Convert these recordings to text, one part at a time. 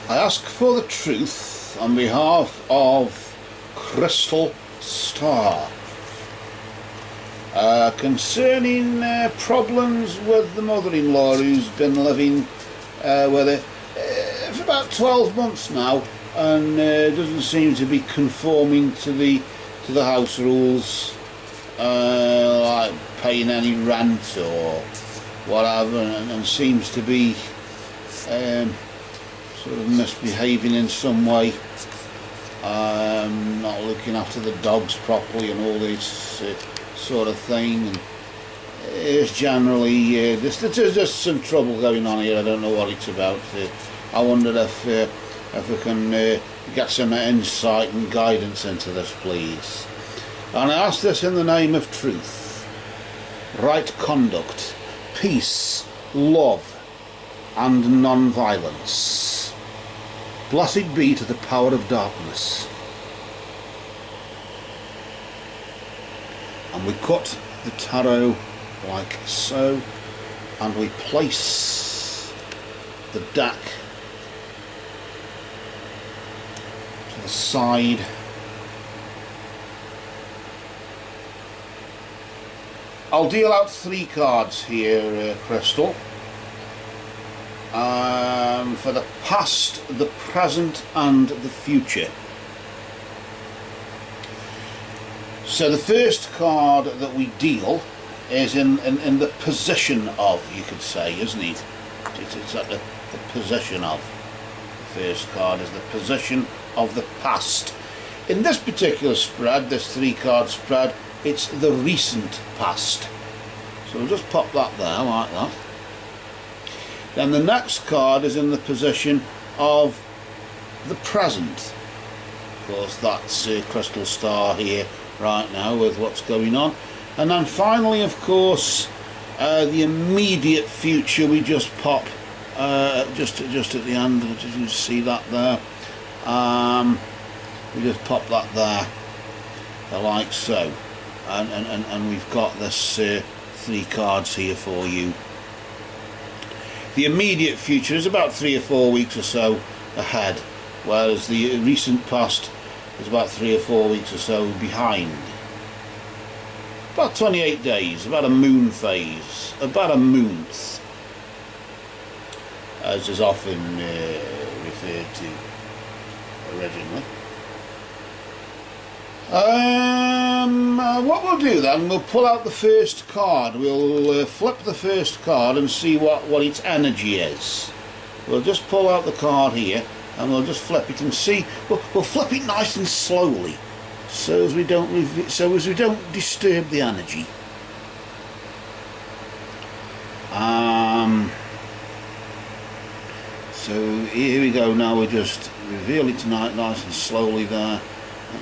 I ask for the truth on behalf of Crystal Starr concerning problems with the mother-in-law who's been living with her for about 12 months now and doesn't seem to be conforming to the house rules, like paying any rent or whatever, and seems to be sort of misbehaving in some way, not looking after the dogs properly and all this sort of thing. And it's generally there's just some trouble going on here. I don't know what it's about. I wonder if we can get some insight and guidance into this, please. And I ask this in the name of truth, right conduct, peace, love and non-violence. Blessed be to the power of darkness. And we cut the tarot like so, and we place the deck to the side. I'll deal out 3 cards here, Crystal. For the past, the present and the future. So the first card that we deal is in the position of, you could say, isn't it? It's at the position of. The first card is the position of the past. In this particular spread, this 3-card spread, it's the recent past. So we'll just pop that there like that. Then the next card is in the position of the present. Of course, that's Crystal Starr here right now with what's going on. And then finally, of course, the immediate future. We just pop just at the end. Did you see that there? We just pop that there, like so, and we've got this 3 cards here for you. The immediate future is about 3 or 4 weeks or so ahead, whereas the recent past is about 3 or 4 weeks or so behind. About 28 days, about a moon phase, about a month, as is often referred to originally. What we'll do then, we'll pull out the first card. We'll flip the first card and see what its energy is. We'll just pull out the card here and we'll just flip it and see. We'll flip it nice and slowly, so as we don't disturb the energy. So here we go. Now we just reveal it tonight nice and slowly there,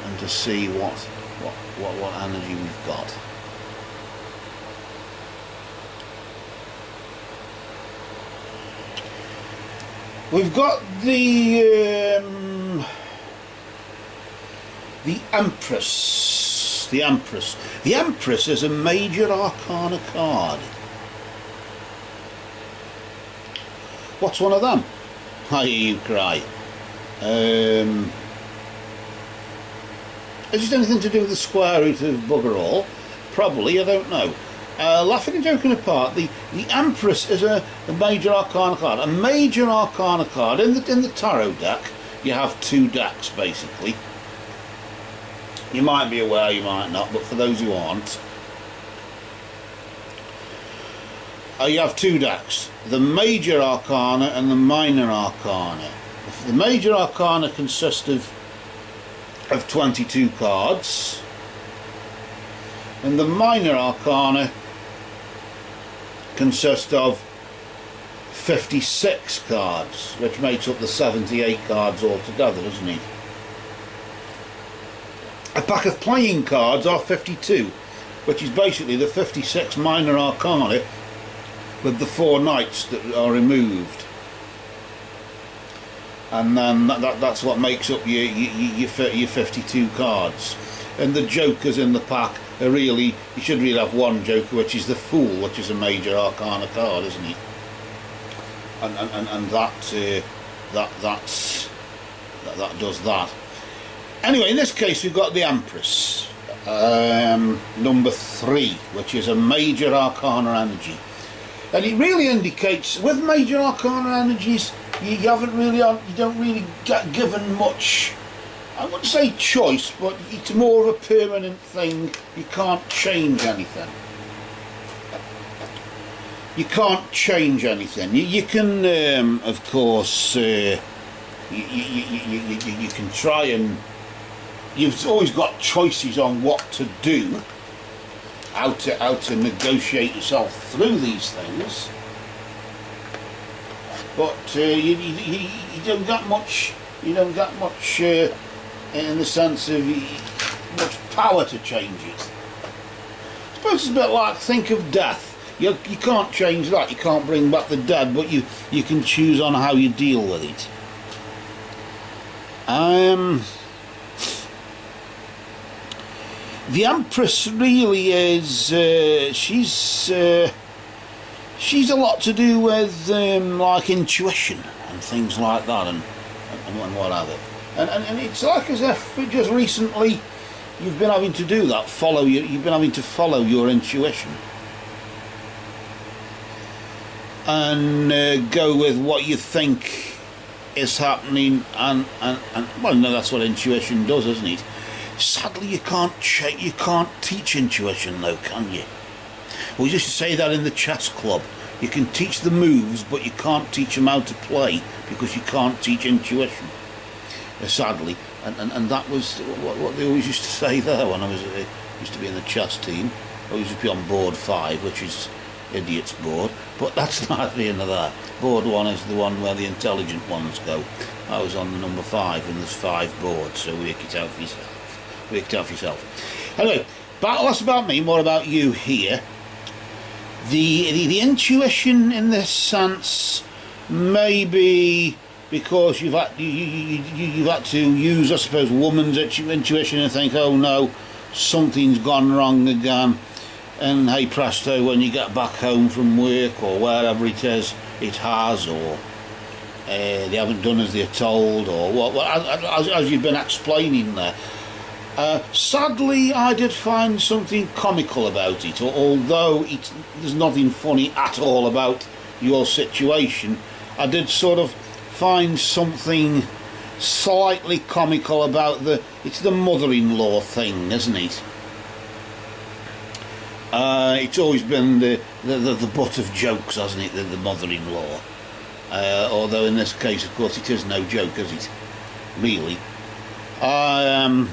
and to see what energy we've got. We've got the Empress. The Empress. The Empress is a major arcana card. What's one of them? I hear you cry. Is it anything to do with the square root of bugger all? Probably, I don't know. Laughing and joking apart, the Empress is a major arcana card. A major arcana card. In the tarot deck, you have 2 decks basically. You might be aware, you might not, but for those who aren't, you have 2 decks. The major arcana and the minor arcana. The major arcana consists of 22 cards, and the minor arcana consists of 56 cards, which makes up the 78 cards altogether, doesn't it? A pack of playing cards are 52, which is basically the 56 minor arcana with the 4 knights that are removed. And then that's what makes up your 52 cards. And the jokers in the pack are really, you should really have one joker, which is the Fool, which is a major arcana card, isn't it? And that that does that. Anyway, in this case we've got the Empress, number 3, which is a major arcana energy, and it really indicates with major arcana energies you don't really get given much, I wouldn't say choice, but it's more of a permanent thing. You can't change anything. You can't change anything. You can, of course, you can try and... You've always got choices on what to do, how to negotiate yourself through these things. But you don't get much. You don't get much in the sense of much power to change it. I suppose it's a bit like, think of death. You can't change that. You can't bring back the dead, but you can choose on how you deal with it. The Empress really is. She's a lot to do with like intuition and things like that, and what have it. And it's like as if just recently you've been having to do that. You've been having to follow your intuition and go with what you think is happening, and well, no, that's what intuition does, isn't it? Sadly, you can't teach intuition, though, can you? We used to say that in the chess club. You can teach the moves, but you can't teach them how to play because you can't teach intuition. Sadly, and that was what they always used to say there when I used to be in the chess team. I used to be on board 5, which is idiot's board, but that's not the end of that. Board 1 is the one where the intelligent ones go. I was on the number 5, and there's 5 boards, so work it out for yourself. Work it out for yourself. Anyway, less about me, more about you here. The intuition in this sense, maybe because you've had to use, I suppose, woman's intuition and think, oh no, something's gone wrong again, and hey presto, when you get back home from work or wherever it is, it has, or they haven't done as they're told, or what, as you've been explaining there. Sadly, I did find something comical about it, although there's nothing funny at all about your situation. I did sort of find something slightly comical about it's the mother-in-law thing, isn't it? It's always been the butt of jokes, hasn't it, the mother-in-law? Although in this case, of course, it is no joke, is it? Really. And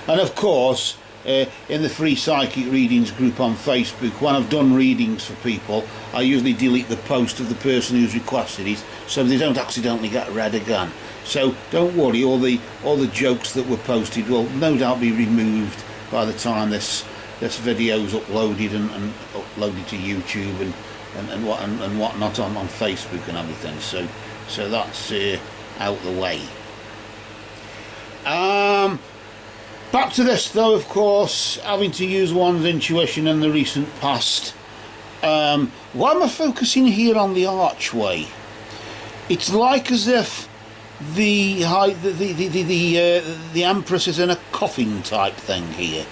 of course, in the free psychic readings group on Facebook, when I've done readings for people, I usually delete the post of the person who's requested it, so they don't accidentally get read again. So don't worry, all the jokes that were posted will no doubt be removed by the time this video's uploaded and uploaded to YouTube and whatnot on Facebook and everything. So that's out the way. Back to this though, of course, having to use one's intuition in the recent past. Why am I focusing here on the archway? It's like as if the Empress is in a coffin type thing here.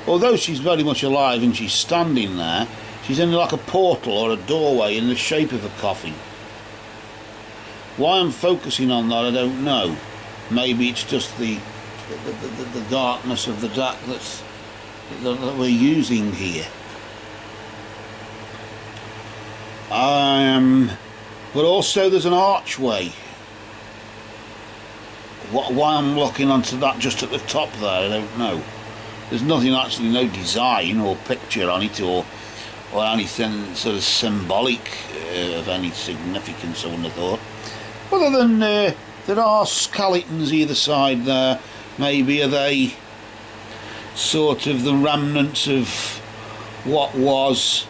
Although she's very much alive and she's standing there, she's in like a portal or a doorway in the shape of a coffin. Why I'm focusing on that, I don't know. Maybe it's just the darkness of the deck that we're using here. But also there's an archway. Why I'm looking onto that just at the top there, I don't know. There's nothing actually, no design or picture on it or anything sort of symbolic of any significance, I wouldn't have thought. Other than there are skeletons either side there. Maybe are they sort of the remnants of what was,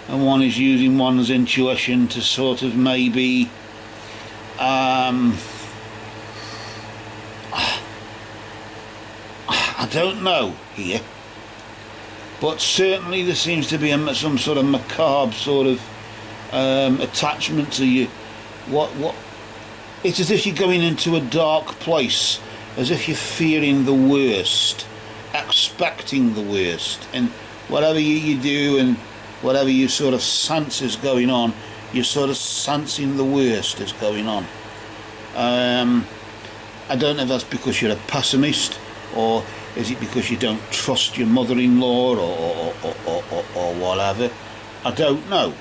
and one is using one's intuition to sort of maybe I don't know here, but certainly there seems to be some sort of macabre sort of attachment to what it's as if you're going into a dark place, as if you're fearing the worst, expecting the worst, and whatever you do and whatever you sort of sense is going on, you're sort of sensing the worst is going on. I don't know if that's because you're a pessimist, or is it because you don't trust your mother-in-law, or whatever. I don't know.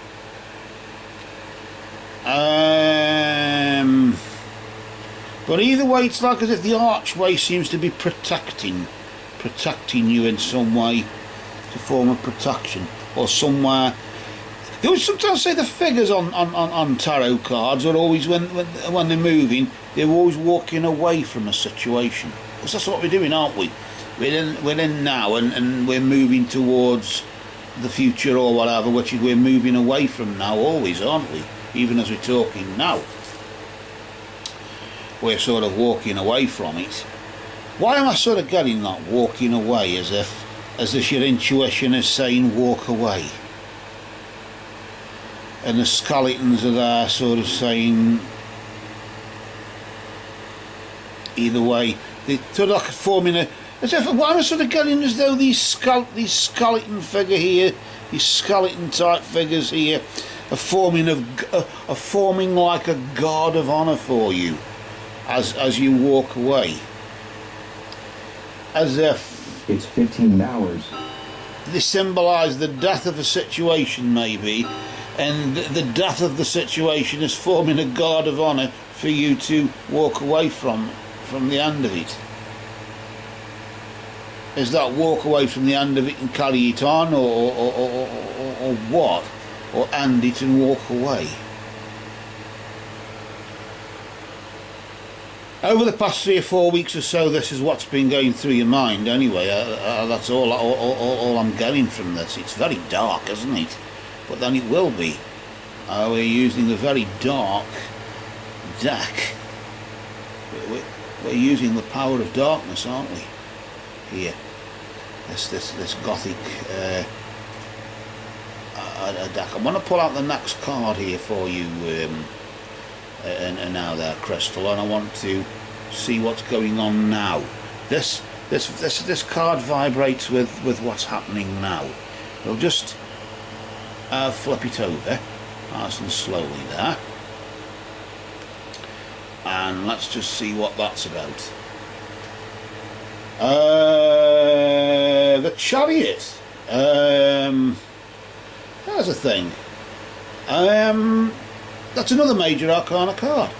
But either way, it's like as if the archway seems to be protecting you in some way, it's a form of protection, or somewhere. They would sometimes say the figures on tarot cards are always, when they're moving, they're always walking away from a situation. Because that's what we're doing, aren't we? We're in now, and we're moving towards the future or whatever, which is we're moving away from now always, aren't we? Even as we're talking now, we're sort of walking away from it. Why am I sort of getting that, walking away, as if your intuition is saying walk away, and the skeletons are there sort of saying either way. They sort of like forming a, as if, why am I sort of getting as though these skeleton figure here, these skeleton type figures here, are forming like a guard of honour for you as you walk away, as if it's 15 hours. They symbolise the death of a situation, maybe, and the death of the situation is forming a guard of honour for you to walk away from the end of it. Is that walk away from the end of it and carry it on, or what? Or end it and walk away? Over the past 3 or 4 weeks or so, this is what's been going through your mind anyway. That's all I'm getting from this. It's very dark, isn't it? But then it will be. We're using a very dark deck. We're using the power of darkness, aren't we? Here, this gothic deck. I'm going to pull out the next card here for you, and now there, Crystal, and I want to see what's going on now. This card vibrates with what's happening now. We'll just flip it over, nice and slowly there, and let's just see what that's about. The Chariot. There's a thing. That's another major arcana card.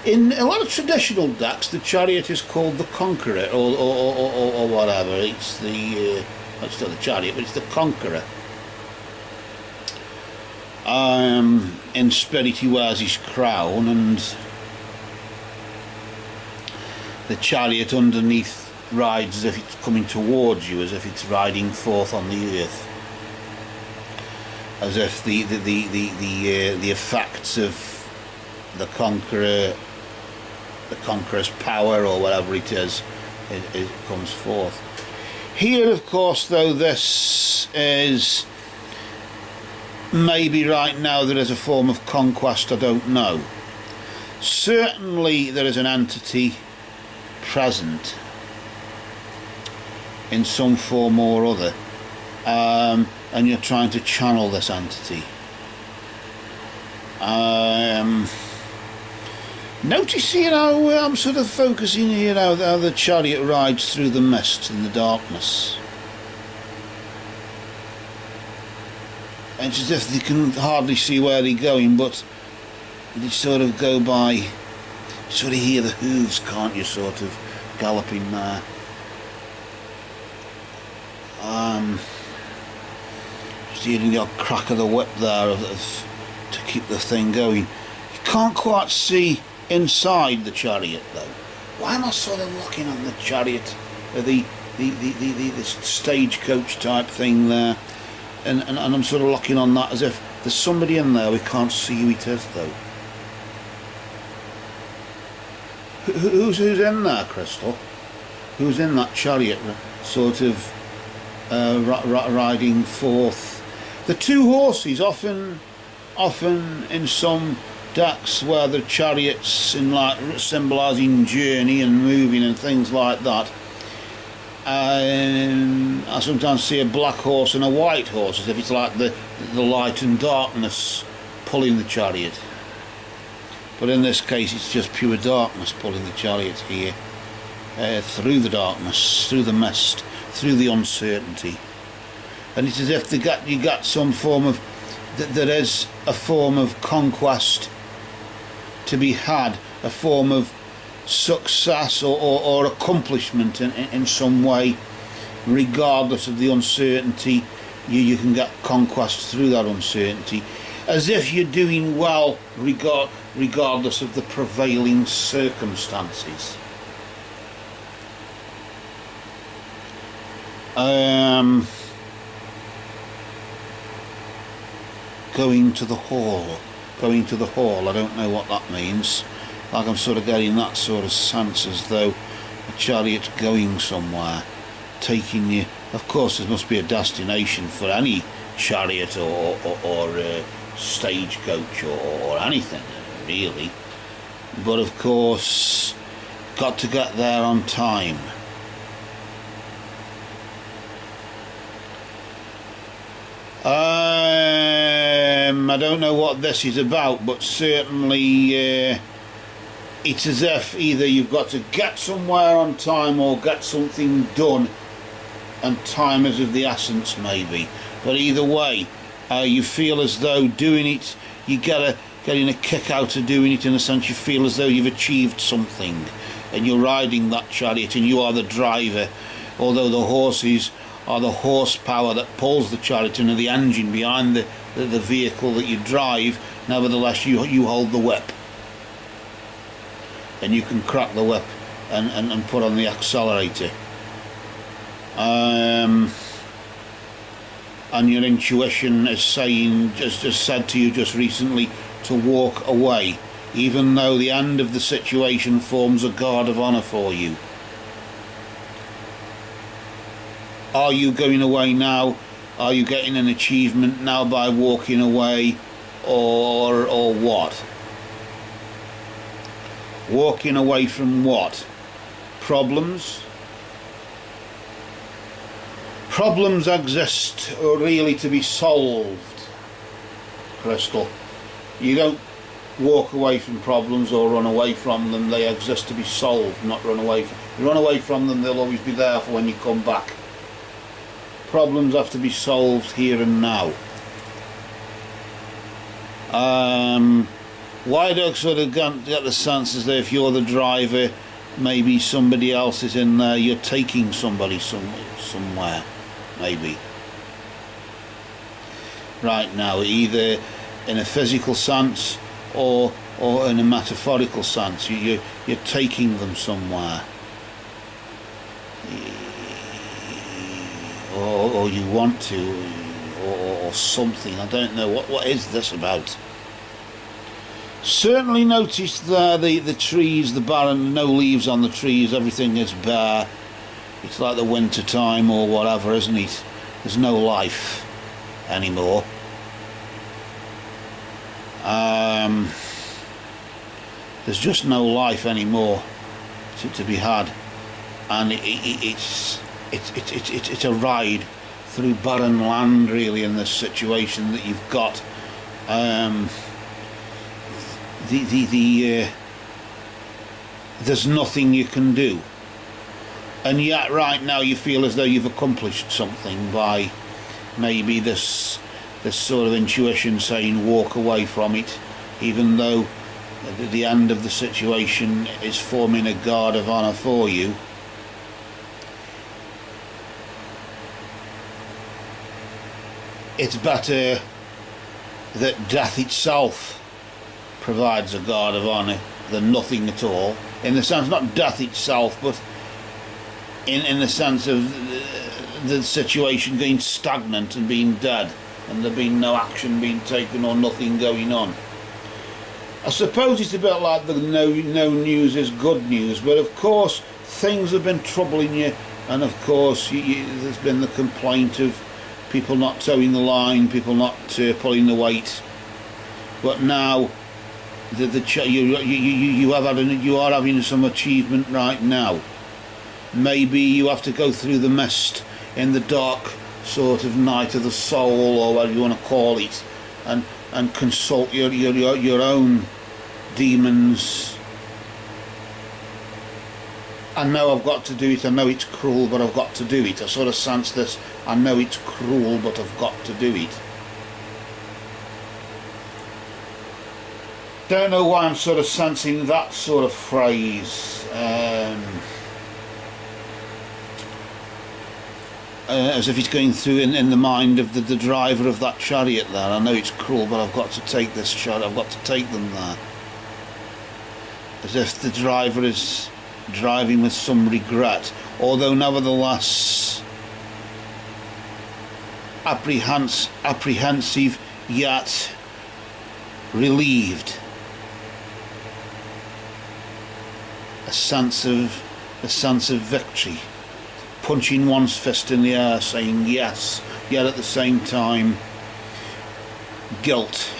In a lot of traditional decks, the Chariot is called the Conqueror, or whatever. It's the it's not the Chariot, but it's the Conqueror. In spirit, he wears his crown, and the Chariot underneath rides as if it's coming towards you, as if it's riding forth on the earth, as if the effects of the conqueror's power, or whatever it is, it comes forth. Here, of course, though, this is maybe right now there is a form of conquest. I don't know. Certainly there is an entity present in some form or other, and you're trying to channel this entity. Notice here how I'm sort of focusing here how the Chariot rides through the mist and the darkness. And it's as if they can hardly see where they're going, but they sort of go by. You sort of hear the hooves, can't you, sort of galloping there. Just hearing the odd crack of the whip there to keep the thing going. You can't quite see inside the Chariot though. Why am I sort of looking on the Chariot, the stagecoach type thing there, and I'm sort of looking on that as if there's somebody in there, we can't see who it is though. Who's in there, Crystal? Who's in that Chariot, sort of riding forth? The two horses, often in some decks where the chariots in like symbolising journey and moving and things like that. And I sometimes see a black horse and a white horse, as if it's like the light and darkness pulling the chariot. But in this case it's just pure darkness pulling the chariot here, through the darkness, through the mist, through the uncertainty. And it's as if you got some form of, there is a form of conquest to be had, a form of success or accomplishment in some way, regardless of the uncertainty. You can get conquest through that uncertainty, as if you're doing well regardless of the prevailing circumstances. Going to the hall, I don't know what that means. Like I'm sort of getting that sort of sense, as though a chariot's going somewhere, taking you. Of course there must be a destination for any chariot or stagecoach or anything really, but of course got to get there on time. I don't know what this is about, but certainly it's as if either you've got to get somewhere on time or get something done, and time is of the essence maybe. But either way, you feel as though doing it, you getting a kick out of doing it. In a sense, you feel as though you've achieved something, and you're riding that chariot and you are the driver, although the horses are the horsepower that pulls the chariot and the engine behind the vehicle that you drive. Nevertheless, you hold the whip, and you can crack the whip and put on the accelerator. And your intuition is saying, just said to you just recently, to walk away, even though the end of the situation forms a guard of honour for you. Are you going away now? Are you getting an achievement now by walking away, or what? Walking away from what? Problems? Problems exist really to be solved, Crystal. You don't walk away from problems or run away from them. They exist to be solved, not run away from. If you run away from them, they'll always be there for when you come back. Problems have to be solved here and now. Why do I sort of get the sense as though if you're the driver, maybe somebody else is in there, you're taking somebody somewhere, maybe. Right now, either in a physical sense or in a metaphorical sense, you're taking them somewhere. Or you want to, or something. I don't know. What is this about? Certainly notice there the trees, the barren, no leaves on the trees, everything is bare. It's like the winter time or whatever, isn't it? There's no life anymore. There's just no life anymore to be had, and it's a ride through barren land really in this situation that you've got. There's nothing you can do, and yet right now you feel as though you've accomplished something by maybe this sort of intuition saying walk away from it, even though the end of the situation is forming a guard of honour for you. It's better that death itself provides a guard of honour than nothing at all, in the sense, not death itself, but in the sense of the situation going stagnant and being dead, and there being no action being taken or nothing going on. I suppose it's a bit like the no news is good news, but of course things have been troubling you, and of course there's been the complaint of people not towing the line, people not pulling the weight. But now you are having some achievement right now. Maybe you have to go through the mist in the dark sort of night of the soul, or whatever you want to call it, and consult your own demons. I know I've got to do it. I know it's cruel, but I've got to do it. I sort of sense this. I know it's cruel, but I've got to do it. Don't know why I'm sort of sensing that sort of phrase. As if it's going through in the mind of the driver of that chariot there. I know it's cruel, but I've got to take this chariot. I've got to take them there. As if the driver is driving with some regret, although nevertheless apprehensive yet relieved. A sense of victory, punching one's fist in the air, saying yes, yet at the same time guilt.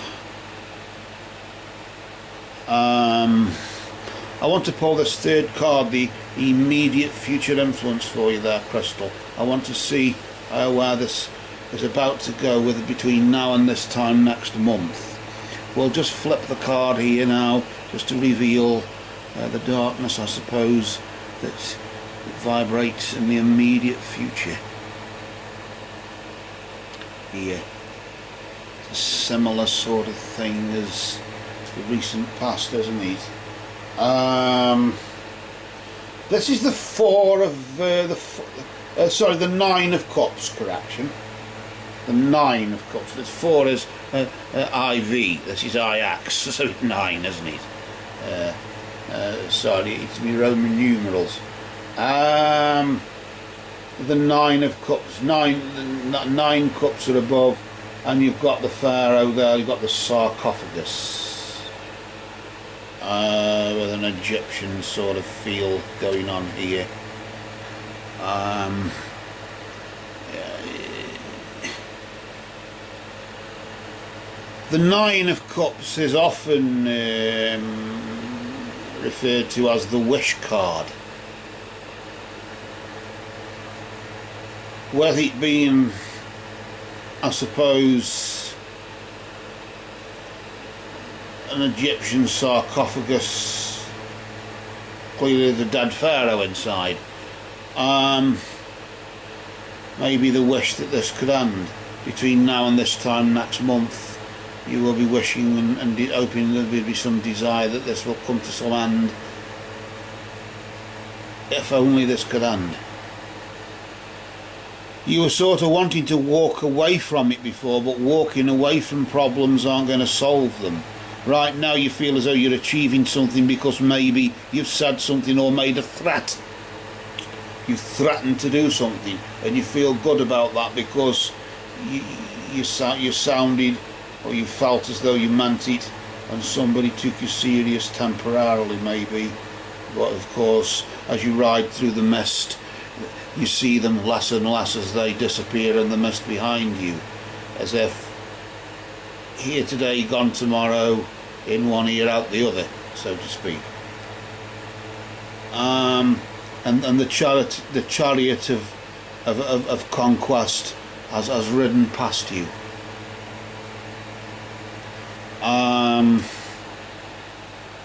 I want to pull this third card, the immediate future influence, for you there, Crystal. I want to see where this is about to go with between now and this time next month. We'll just flip the card here now, just to reveal the darkness, I suppose, that vibrates in the immediate future. Here, it's a similar sort of thing as the recent past, isn't it? This is the the 9 of cups, correction. The 9 of cups. This 4 is IV. This is IX, so it's 9, isn't it? Sorry, it's me Roman numerals. The 9 of cups. 9 cups are above, and you've got the pharaoh there. You've got the sarcophagus. With an Egyptian sort of feel going on here. The 9 of cups is often referred to as the wish card. Whether it being, I suppose, an Egyptian sarcophagus, clearly the dead pharaoh inside. Maybe the wish that this could end between now and this time next month. You will be wishing and hoping there will be some desire that this will come to some end. If only this could end. You were sort of wanting to walk away from it before, but walking away from problems aren't going to solve them. Right now you feel as though you're achieving something because maybe you've said something or made a threat. You've threatened to do something, and you feel good about that because you sounded, or you felt as though you meant it, and somebody took you serious temporarily maybe. But of course, as you ride through the mist, you see them less and less as they disappear in the mist behind you, as if here today, gone tomorrow, in one ear, out the other, so to speak. And the chariot of conquest has ridden past you.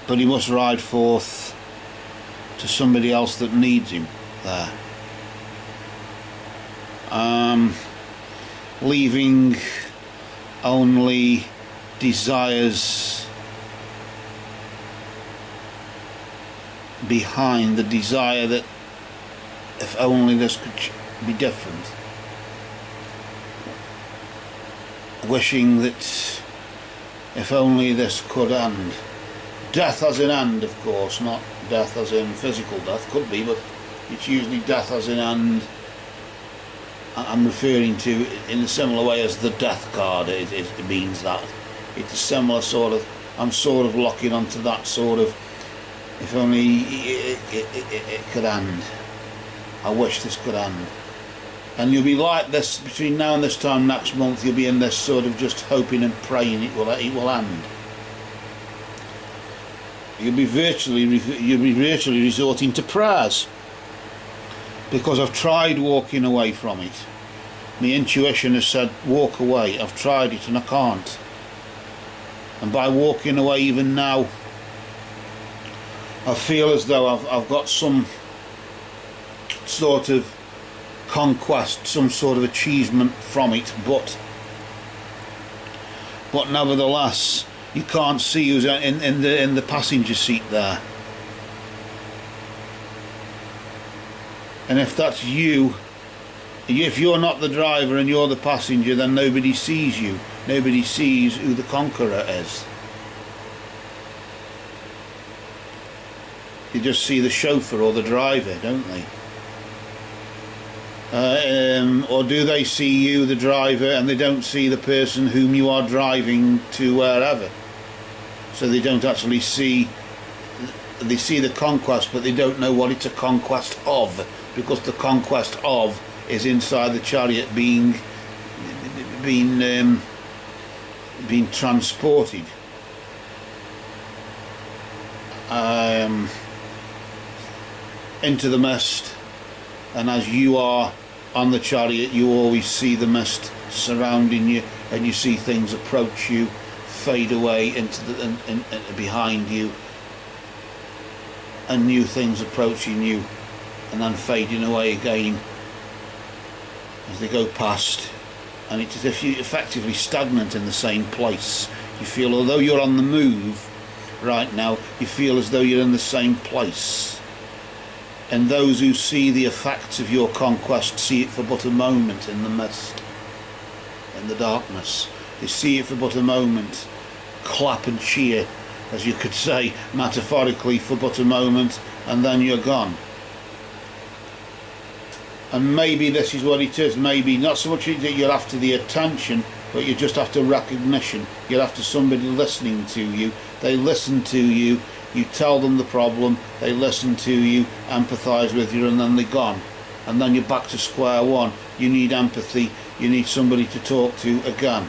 But he must ride forth to somebody else that needs him there. Leaving only desires behind, the desire that if only this could be different, wishing that if only this could end. Death as in end, of course, not death as in physical death, could be, but it's usually death as in end. I'm referring to in a similar way as the death card. It means that it's a similar sort of, I'm sort of locking onto that sort of, if only it could end. I wish this could end. And you'll be like this between now and this time next month. You'll be in this sort of just hoping and praying it will end. you'll be virtually resorting to prayers, because I've tried walking away from it. My intuition has said walk away. I've tried it and I can't. And by walking away even now, I feel as though I've got some sort of conquest, some sort of achievement from it, but nevertheless you can't see who's in the passenger seat there. And if that's you, if you're not the driver and you're the passenger, then nobody sees you. Nobody sees who the conqueror is. You just see the chauffeur or the driver, don't they? Or do they see you, the driver, and they don't see the person whom you are driving to wherever? So they don't actually see, they see the conquest, but they don't know what it's a conquest of, because the conquest of is inside the chariot being transported. Into the mist, and as you are on the chariot, you always see the mist surrounding you, and you see things approach you, fade away into the behind you, and new things approaching you, and then fading away again as they go past. And it's as if you're effectively stagnant in the same place. You feel, although you're on the move right now, you feel as though you're in the same place. And those who see the effects of your conquest see it for but a moment in the mist, in the darkness. They see it for but a moment, clap and cheer, as you could say, metaphorically, for but a moment, and then you're gone. And maybe this is what it is. Maybe not so much that you're after the attention, but you're just after recognition. You're after somebody listening to you. They listen to you, you tell them the problem, they listen to you, empathise with you, and then they're gone. And then you're back to square one. You need empathy, you need somebody to talk to again.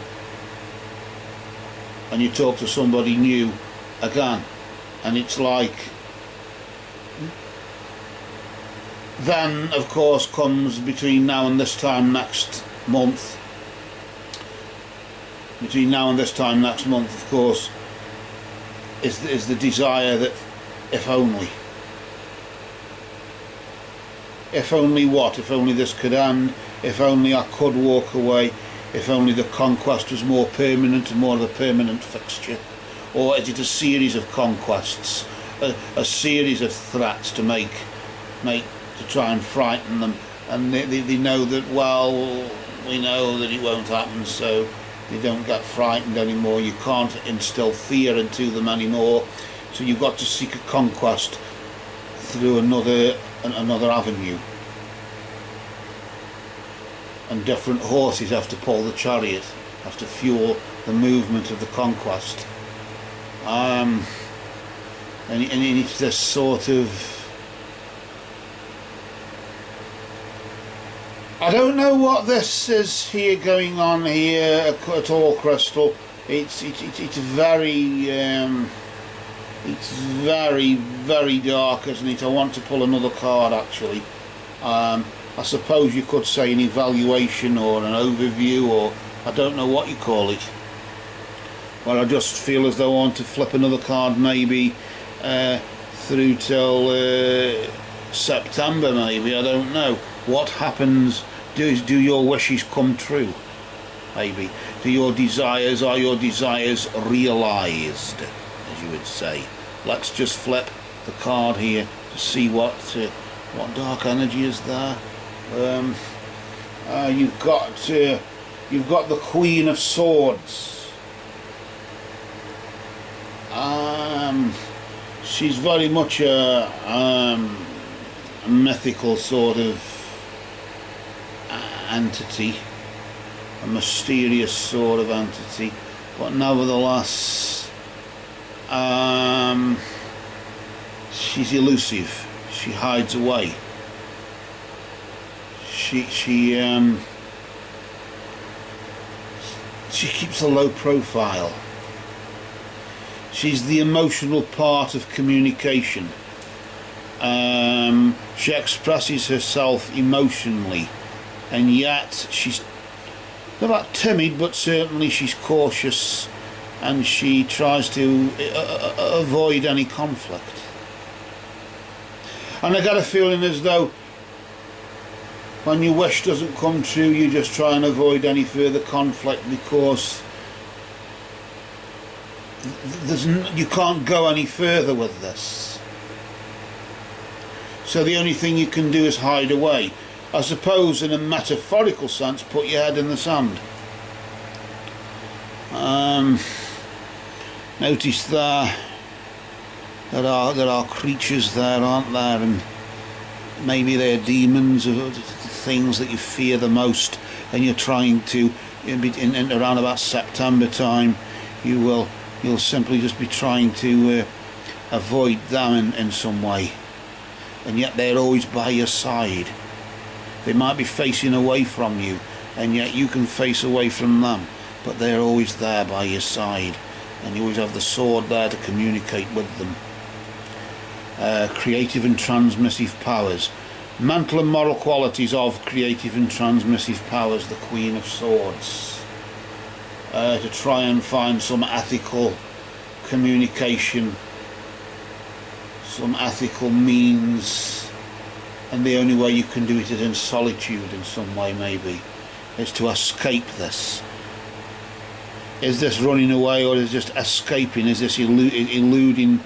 And you talk to somebody new again. And it's like, then of course comes between now and this time next month. Between now and this time next month, of course, is the desire that if only what? If only this could end, if only I could walk away, if only the conquest was more permanent and more of a permanent fixture. Or is it a series of conquests, a series of threats to to try and frighten them, and they know that, well, we know that it won't happen, so they don't get frightened anymore. You can't instill fear into them anymore, so you've got to seek a conquest through another avenue, and different horses have to pull the chariot, have to fuel the movement of the conquest. And it's this sort of, I don't know what this is here going on here at all, Crystal. It's very very dark, isn't it? I want to pull another card actually. I suppose you could say an evaluation or an overview, or I don't know what you call it. But I just feel as though I want to flip another card, maybe through till September, maybe. I don't know. What happens? Do your wishes come true? Maybe. Are your desires realised, as you would say? Let's just flip the card here to see what dark energy is there. You've got the Queen of Swords. She's very much a mythical sort of entity, a mysterious sort of entity, but nevertheless she's elusive. She hides away. She keeps a low profile. She's the emotional part of communication. She expresses herself emotionally, and yet she's not that timid, but certainly she's cautious, and she tries to avoid any conflict. And I get a feeling as though when your wish doesn't come true, you just try and avoid any further conflict, because you can't go any further with this. So the only thing you can do is hide away. I suppose in a metaphorical sense, put your head in the sand. Notice there are creatures there, aren't there, and maybe they're demons or things that you fear the most, and you're trying to, in around about September time, you'll simply just be trying to avoid them in some way, and yet they're always by your side. They might be facing away from you, and yet you can face away from them, but they're always there by your side, and you always have the sword there to communicate with them. Creative and transmissive powers. Mental and moral qualities of creative and transmissive powers, the Queen of Swords. To try and find some ethical communication, some ethical means, and the only way you can do it is in solitude in some way, maybe, is to escape this. Is this running away, or is it just escaping? Is this eluding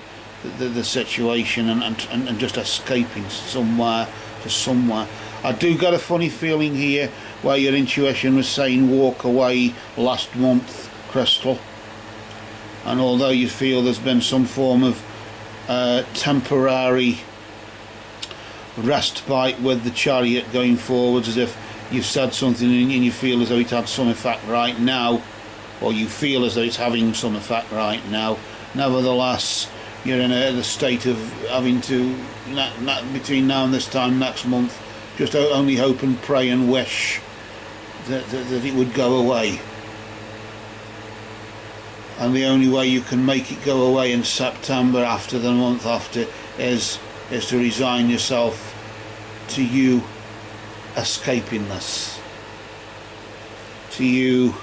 the situation and just escaping somewhere to somewhere? I do get a funny feeling here where your intuition was saying walk away last month, Crystal, and although you feel there's been some form of temporary respite with the Chariot going forwards, as if you've said something and you feel as though it had some effect right now, or you feel as though it's having some effect right now. Nevertheless, you're in a state of having to, between now and this time next month, just only hope and pray and wish that it would go away. And the only way you can make it go away in September, after the month after, is to resign yourself to you escaping this, to you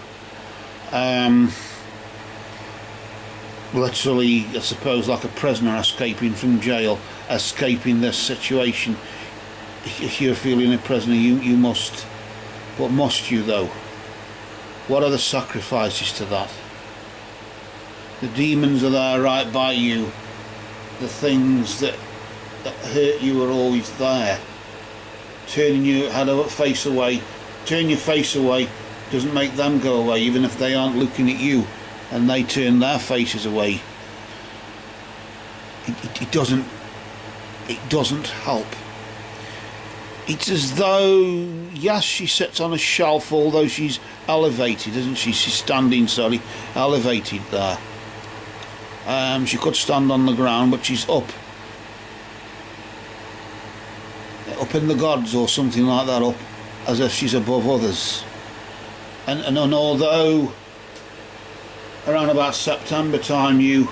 literally, I suppose, like a prisoner escaping from jail, escaping this situation. If you're feeling a prisoner, you must. But must you, though? What are the sacrifices to that? The demons are there right by you. The things that hurt you are always there. Turning your face away, turn your face away doesn't make them go away, even if they aren't looking at you and they turn their faces away. It doesn't help. It's as though, yes, she sits on a shelf, although she's elevated, isn't she? She's standing, sorry, elevated there. She could stand on the ground, but she's up in the gods or something like that, up as if she's above others. And although around about September time you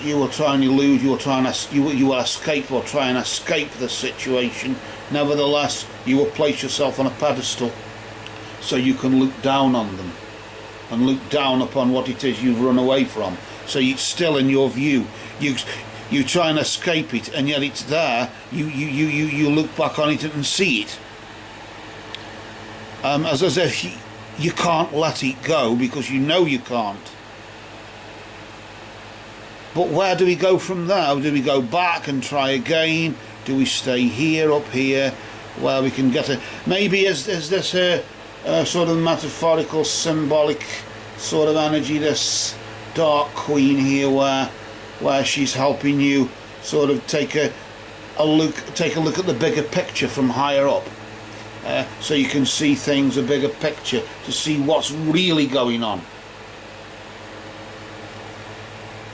will try and elude, you will escape or try and escape the situation, nevertheless you will place yourself on a pedestal so you can look down on them and look down upon what it is you've run away from. So it's still in your view. You try and escape it, and yet it's there. You look back on it and see it, as if you can't let it go, because you know you can't. But where do we go from there? Do we go back and try again? Do we stay here, up here, where we can get a... Maybe is this a sort of metaphorical, symbolic sort of energy, this Dark Queen here, where she's helping you sort of take a look at the bigger picture from higher up, so you can see things, a bigger picture, to see what's really going on.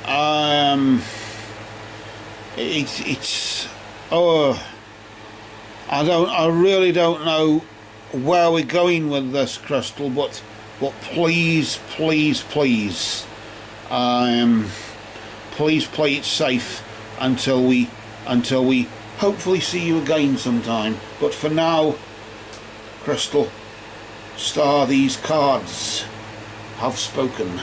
I really don't know where we're going with this, Crystal, but please, please, please, Please play it safe until we hopefully see you again sometime. But for now, Crystal, Starr, these cards have spoken.